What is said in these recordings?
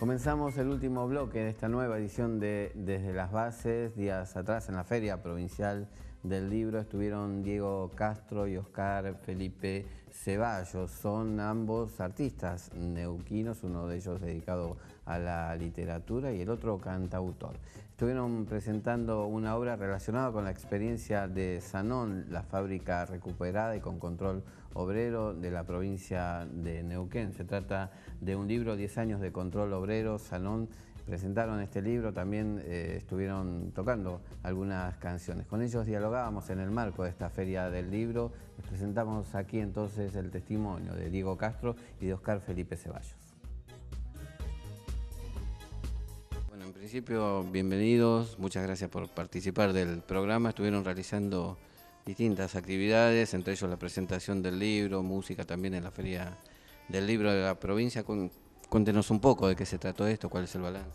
Comenzamos el último bloque de esta nueva edición de Desde las Bases. Días atrás en la Feria Provincial del Libro estuvieron Diego Castro y Oscar Felipe Ceballos. Son ambos artistas neuquinos, uno de ellos dedicado a la literatura y el otro cantautor. Estuvieron presentando una obra relacionada con la experiencia de Sanón, la fábrica recuperada y con control obrero de la provincia de Neuquén. Se trata de un libro, 10 años de control obrero. Sanón presentaron este libro, también estuvieron tocando algunas canciones. Con ellos dialogábamos en el marco de esta Feria del Libro. Les presentamos aquí entonces el testimonio de Diego Castro y de Oscar Felipe Ceballos. Bueno, en principio, bienvenidos, muchas gracias por participar del programa. Estuvieron realizando distintas actividades, entre ellos la presentación del libro, música también en la Feria del Libro de la provincia. Cuéntenos un poco de qué se trató esto, cuál es el balance.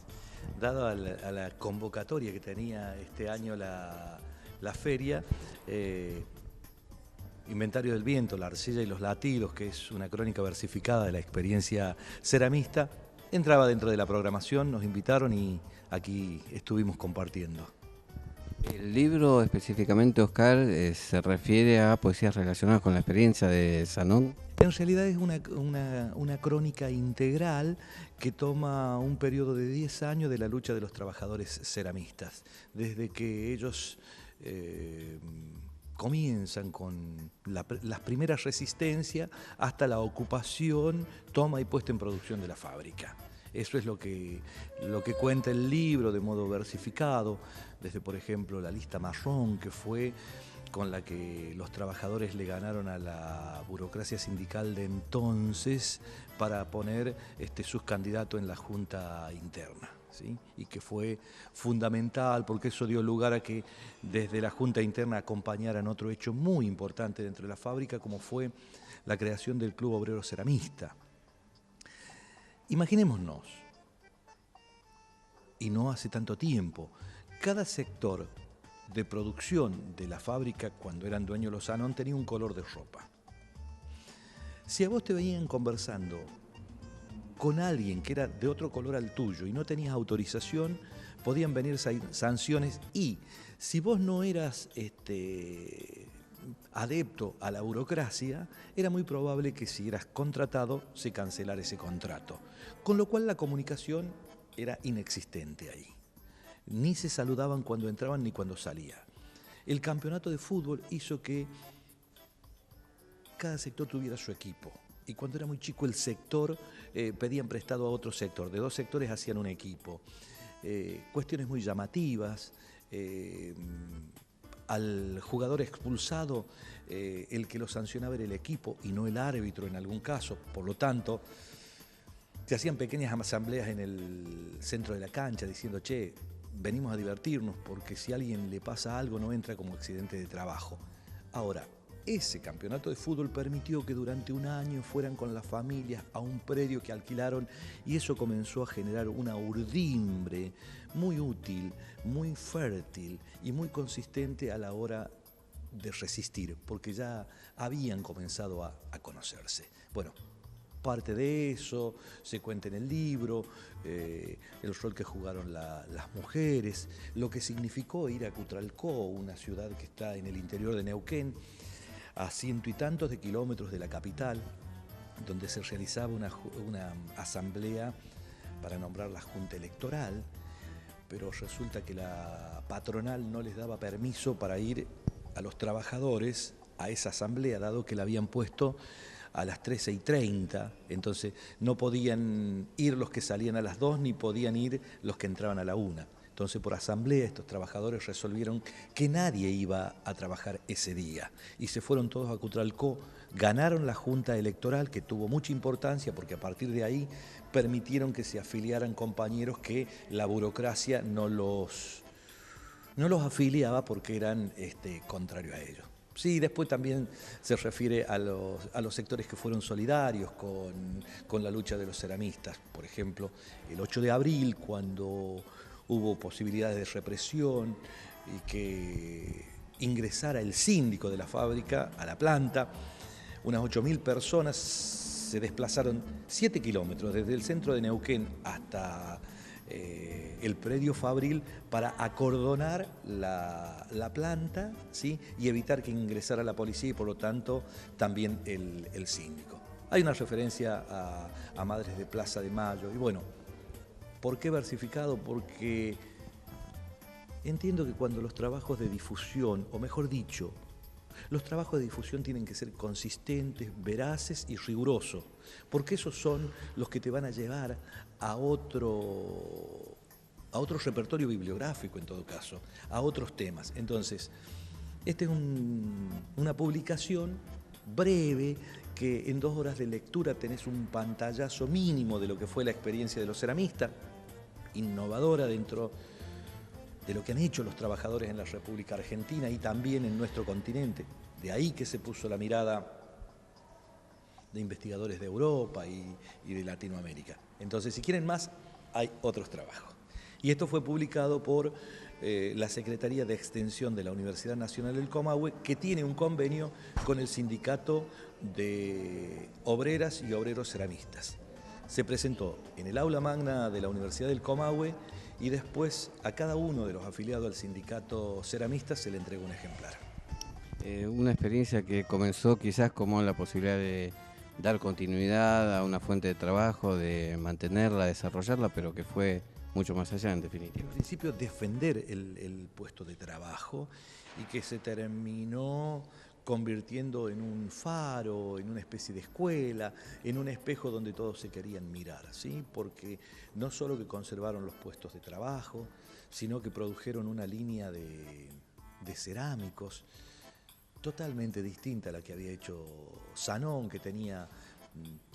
Dado a la convocatoria que tenía este año la feria, Inventario del Viento, La Arcilla y los Latidos, que es una crónica versificada de la experiencia ceramista, entraba dentro de la programación, nos invitaron y aquí estuvimos compartiendo. El libro específicamente, Oscar, se refiere a poesías relacionadas con la experiencia de Sanón. En realidad es una crónica integral que toma un periodo de 10 años de la lucha de los trabajadores ceramistas, desde que ellos comienzan con las primeras resistencias hasta la ocupación, toma y puesta en producción de la fábrica. Eso es lo que cuenta el libro de modo versificado, desde por ejemplo la lista marrón, que fue con la que los trabajadores le ganaron a la burocracia sindical de entonces para poner sus candidatos en la junta interna, ¿sí? Y que fue fundamental porque eso dio lugar a que desde la junta interna acompañaran otro hecho muy importante dentro de la fábrica, como fue la creación del Club Obrero Ceramista. Imaginémonos, y no hace tanto tiempo, cada sector de producción de la fábrica, cuando eran dueños los Sanón, tenía un color de ropa. Si a vos te venían conversando con alguien que era de otro color al tuyo y no tenías autorización, podían venir sanciones, y si vos no eras adepto a la burocracia, era muy probable que si eras contratado se cancelara ese contrato. Con lo cual la comunicación era inexistente ahí. Ni se saludaban cuando entraban ni cuando salían. El campeonato de fútbol hizo que cada sector tuviera su equipo. Y cuando era muy chico el sector, pedían prestado a otro sector. De dos sectores hacían un equipo. Cuestiones muy llamativas. Al jugador expulsado, el que lo sancionaba era el equipo y no el árbitro en algún caso. Por lo tanto, se hacían pequeñas asambleas en el centro de la cancha diciendo, che, venimos a divertirnos porque si a alguien le pasa algo no entra como accidente de trabajo. Ahora, ese campeonato de fútbol permitió que durante un año fueran con las familias a un predio que alquilaron, y eso comenzó a generar una urdimbre muy útil, muy fértil y muy consistente a la hora de resistir, porque ya habían comenzado a conocerse. Bueno, parte de eso se cuenta en el libro, el rol que jugaron las mujeres, lo que significó ir a Cutralcó, una ciudad que está en el interior de Neuquén, a 100 y tantos de kilómetros de la capital, donde se realizaba una asamblea para nombrar la junta electoral, pero resulta que la patronal no les daba permiso para ir a los trabajadores a esa asamblea, dado que la habían puesto a las 13:30, entonces no podían ir los que salían a las 2 ni podían ir los que entraban a la 1. Entonces por asamblea estos trabajadores resolvieron que nadie iba a trabajar ese día y se fueron todos a Cutralcó, ganaron la junta electoral, que tuvo mucha importancia porque a partir de ahí permitieron que se afiliaran compañeros que la burocracia no los afiliaba porque eran contrarios a ellos. Sí, después también se refiere a los sectores que fueron solidarios con la lucha de los ceramistas. Por ejemplo, el 8 de abril, cuando hubo posibilidades de represión y que ingresara el síndico de la fábrica a la planta, unas 8.000 personas se desplazaron 7 kilómetros desde el centro de Neuquén hasta el predio Fabril para acordonar la planta, ¿sí? Y evitar que ingresara la policía y por lo tanto también el síndico. Hay una referencia a Madres de Plaza de Mayo y bueno, ¿por qué versificado? Porque entiendo que cuando los trabajos de difusión, o mejor dicho, los trabajos de difusión tienen que ser consistentes, veraces y rigurosos, porque esos son los que te van a llevar a otro repertorio bibliográfico en todo caso, a otros temas. Entonces, esta es una publicación breve que en 2 horas de lectura tenés un pantallazo mínimo de lo que fue la experiencia de los ceramistas, innovadora dentro de lo que han hecho los trabajadores en la República Argentina y también en nuestro continente. De ahí que se puso la mirada de investigadores de Europa y de Latinoamérica. Entonces, si quieren más, hay otros trabajos. Y esto fue publicado por la Secretaría de Extensión de la Universidad Nacional del Comahue, que tiene un convenio con el Sindicato de Obreras y Obreros Ceramistas. Se presentó en el aula magna de la Universidad del Comahue y después a cada uno de los afiliados al sindicato ceramista se le entregó un ejemplar. Una experiencia que comenzó quizás como la posibilidad de dar continuidad a una fuente de trabajo, de mantenerla, desarrollarla, pero que fue mucho más allá en definitiva. En principio defender el puesto de trabajo y que se terminó convirtiendo en un faro, en una especie de escuela, en un espejo donde todos se querían mirar, ¿sí? Porque no solo que conservaron los puestos de trabajo, sino que produjeron una línea de cerámicos totalmente distinta a la que había hecho Sanón, que tenía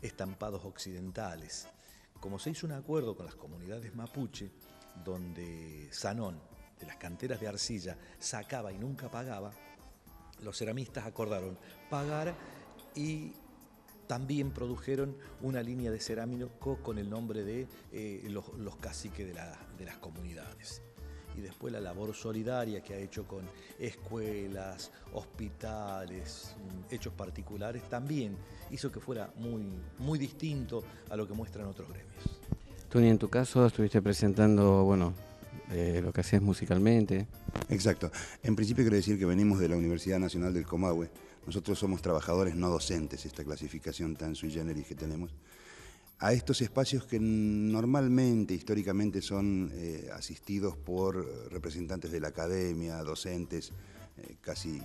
estampados occidentales. Como se hizo un acuerdo con las comunidades mapuche, donde Sanón, de las canteras de arcilla, sacaba y nunca pagaba, los ceramistas acordaron pagar y también produjeron una línea de cerámico con el nombre de los caciques de las comunidades. Y después la labor solidaria que ha hecho con escuelas, hospitales, hechos particulares, también hizo que fuera muy distinto a lo que muestran otros gremios. Tony, en tu caso estuviste presentando, bueno, lo que hacías musicalmente. Exacto. En principio quiero decir que venimos de la Universidad Nacional del Comahue. Nosotros somos trabajadores no docentes, esta clasificación tan sui generis que tenemos, a estos espacios que normalmente, históricamente, son asistidos por representantes de la academia, docentes, casi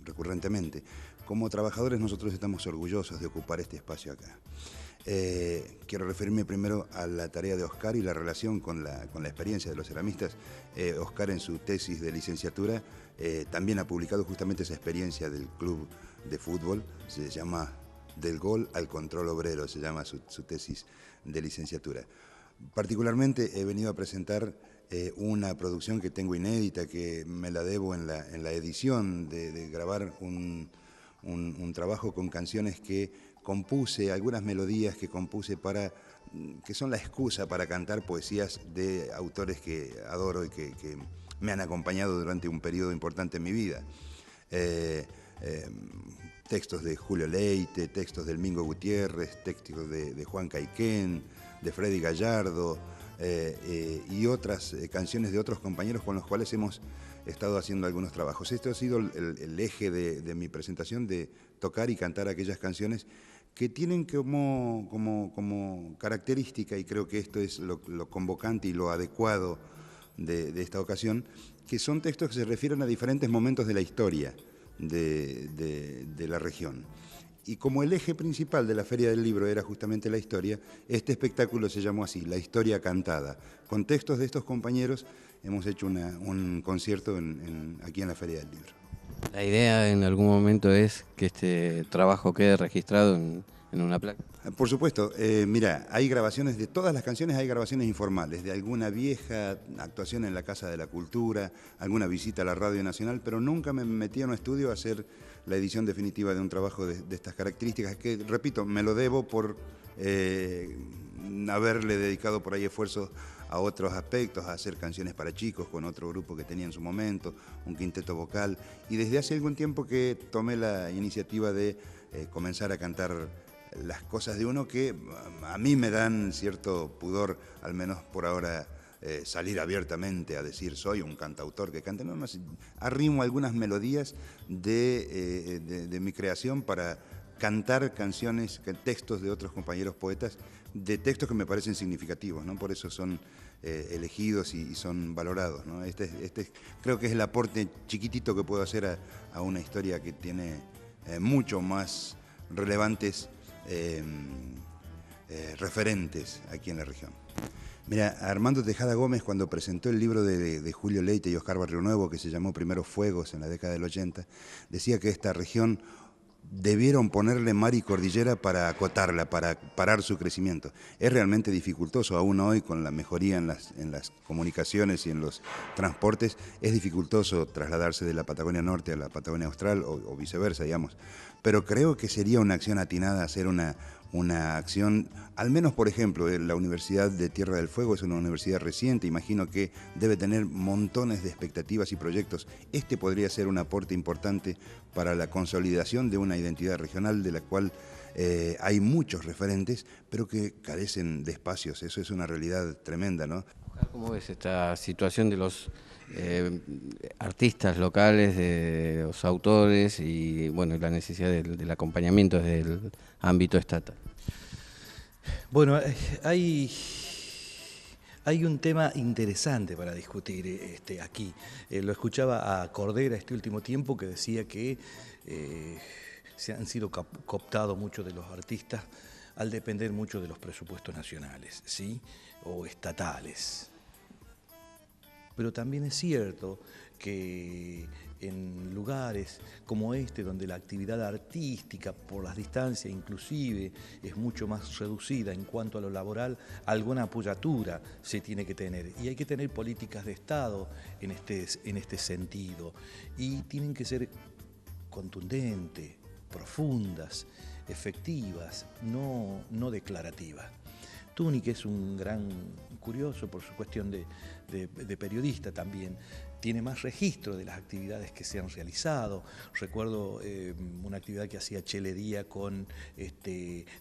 recurrentemente. Como trabajadores nosotros estamos orgullosos de ocupar este espacio acá. Quiero referirme primero a la tarea de Oscar y la relación con la experiencia de los ceramistas. Oscar en su tesis de licenciatura también ha publicado justamente esa experiencia del club de fútbol, se llama Del gol al control obrero, se llama su tesis de licenciatura. Particularmente he venido a presentar una producción que tengo inédita, que me la debo en la edición de grabar un trabajo con canciones que compuse, algunas melodías que compuse que son la excusa para cantar poesías de autores que adoro y que me han acompañado durante un periodo importante en mi vida. Textos de Julio Leite, textos del Mingo Gutiérrez, textos de Juan Caiquén, de Freddy Gallardo y otras canciones de otros compañeros con los cuales hemos estado haciendo algunos trabajos. Esto ha sido el eje de mi presentación, de tocar y cantar aquellas canciones que tienen como característica, y creo que esto es lo convocante y lo adecuado de esta ocasión, que son textos que se refieren a diferentes momentos de la historia de la región. Y como el eje principal de la Feria del Libro era justamente la historia, este espectáculo se llamó así, La Historia Cantada. Con textos de estos compañeros hemos hecho un concierto aquí en la Feria del Libro. La idea en algún momento es que este trabajo quede registrado en una placa. Por supuesto, mira, hay grabaciones de todas las canciones, hay grabaciones informales, de alguna vieja actuación en la Casa de la Cultura, alguna visita a la Radio Nacional, pero nunca me metí en un estudio a hacer la edición definitiva de un trabajo de estas características, que, repito, me lo debo por haberle dedicado por ahí esfuerzos a otros aspectos, a hacer canciones para chicos con otro grupo que tenía en su momento, un quinteto vocal, y desde hace algún tiempo que tomé la iniciativa de comenzar a cantar las cosas de uno que a mí me dan cierto pudor, al menos por ahora, salir abiertamente a decir soy un cantautor que canta. No, arrimo algunas melodías de mi creación para cantar canciones, textos de otros compañeros poetas, de textos que me parecen significativos, ¿no? Por eso son elegidos y son valorados, ¿no? Creo que es el aporte chiquitito que puedo hacer a una historia que tiene mucho más relevantes referentes aquí en la región. Mira, Armando Tejada Gómez, cuando presentó el libro de Julio Leite y Oscar Barrionuevo, que se llamó Primeros Fuegos en la década del 80, decía que esta región debieron ponerle mar y cordillera para acotarla, para parar su crecimiento. Es realmente dificultoso, aún hoy con la mejoría en las comunicaciones y en los transportes, es dificultoso trasladarse de la Patagonia Norte a la Patagonia Austral o viceversa, digamos. Pero creo que sería una acción atinada hacer una acción, al menos por ejemplo, la Universidad de Tierra del Fuego es una universidad reciente, imagino que debe tener montones de expectativas y proyectos. Este podría ser un aporte importante para la consolidación de una identidad regional de la cual hay muchos referentes, pero que carecen de espacios. Eso es una realidad tremenda, ¿no? ¿Cómo ves esta situación de los artistas locales, de los autores y bueno, la necesidad del acompañamiento desde el ámbito estatal? Bueno, hay un tema interesante para discutir aquí. Lo escuchaba a Cordera este último tiempo que decía que se han sido cooptados muchos de los artistas al depender mucho de los presupuestos nacionales, ¿sí? O estatales. Pero también es cierto que en lugares como este, donde la actividad artística, por las distancias inclusive, es mucho más reducida en cuanto a lo laboral, alguna apoyatura se tiene que tener. Y hay que tener políticas de Estado en este sentido. Y tienen que ser contundentes, profundas, efectivas, no declarativas. Tuni, que es un gran curioso por su cuestión de periodista también, tiene más registro de las actividades que se han realizado. Recuerdo una actividad que hacía Chele Díaz con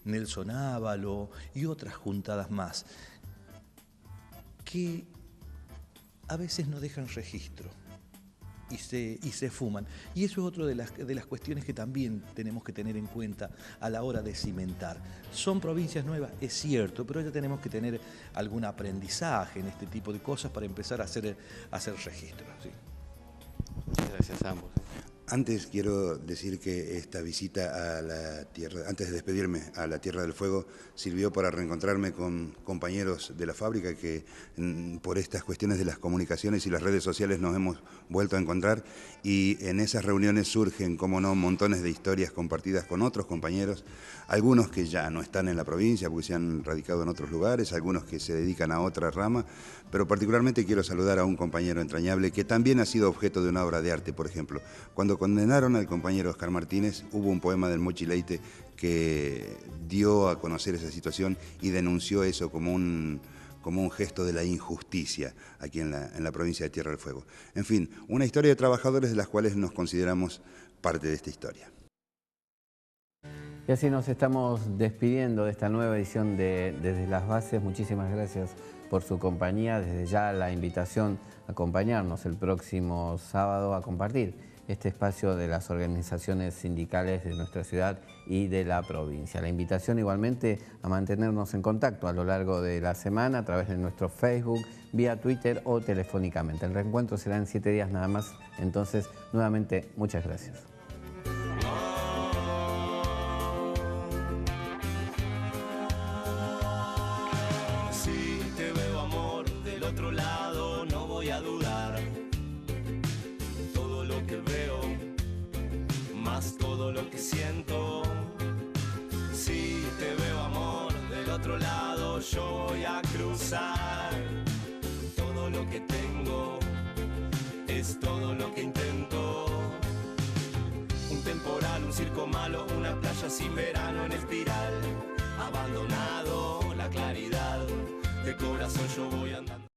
Nelson Ávalo y otras juntadas más, que a veces no dejan registro y se fuman. Y eso es otra de las cuestiones que también tenemos que tener en cuenta a la hora de cimentar. Son provincias nuevas, es cierto, pero ya tenemos que tener algún aprendizaje en este tipo de cosas para empezar a hacer registro. ¿Sí? Muchas gracias a ambos. Antes quiero decir que esta visita a la tierra, antes de despedirme a la Tierra del Fuego, sirvió para reencontrarme con compañeros de la fábrica que por estas cuestiones de las comunicaciones y las redes sociales nos hemos vuelto a encontrar, y en esas reuniones surgen, como no, montones de historias compartidas con otros compañeros, algunos que ya no están en la provincia porque se han radicado en otros lugares, algunos que se dedican a otra rama, pero particularmente quiero saludar a un compañero entrañable que también ha sido objeto de una obra de arte, por ejemplo. Cuando condenaron al compañero Oscar Martínez, hubo un poema del Mochi Leite que dio a conocer esa situación y denunció eso como un gesto de la injusticia aquí en la provincia de Tierra del Fuego. En fin, una historia de trabajadores de las cuales nos consideramos parte de esta historia. Y así nos estamos despidiendo de esta nueva edición de Desde las Bases. Muchísimas gracias por su compañía. Desde ya la invitación a acompañarnos el próximo sábado a compartir este espacio de las organizaciones sindicales de nuestra ciudad y de la provincia. La invitación igualmente a mantenernos en contacto a lo largo de la semana a través de nuestro Facebook, vía Twitter o telefónicamente. El reencuentro será en 7 días nada más, entonces nuevamente muchas gracias. Si te veo, amor, del otro lado, no voy a dudar. Todo lo que veo, más todo lo que siento. Si te veo, amor, del otro lado, yo voy a cruzar. Todo lo que tengo es todo lo que intento. Un temporal, un circo malo, una playa sin verano en espiral. Abandonado, la claridad de corazón, yo voy andando.